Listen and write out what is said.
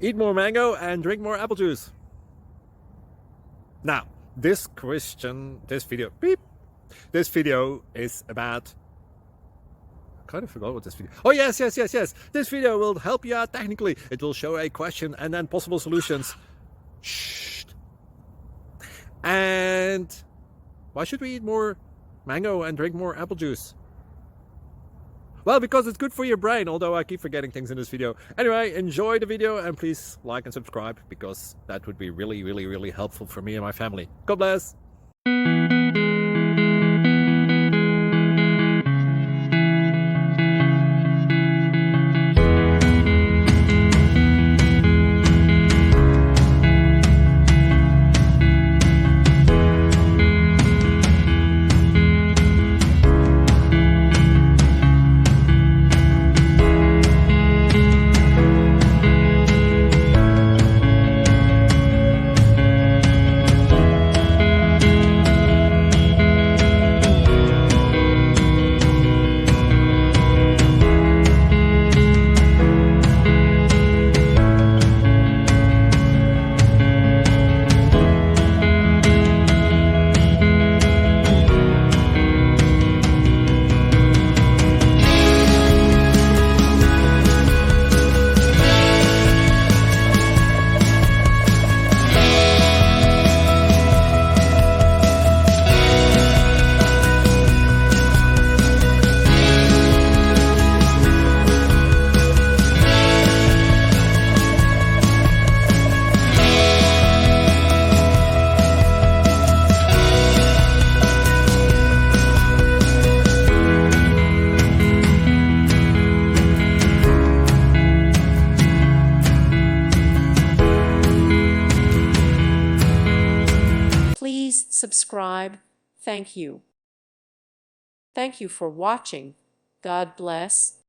Eat more mango and drink more apple juice. Now, this video is about, I kind of forgot what this video. Oh, yes. This video will help you out technically. It will show a question and then possible solutions. Shh. And why should we eat more mango and drink more apple juice? Well, because it's good for your brain, although I keep forgetting things in this video. Anyway, enjoy the video and please like and subscribe, because that would be really helpful for me and my family. God bless! Please subscribe. Thank you. Thank you for watching. God bless.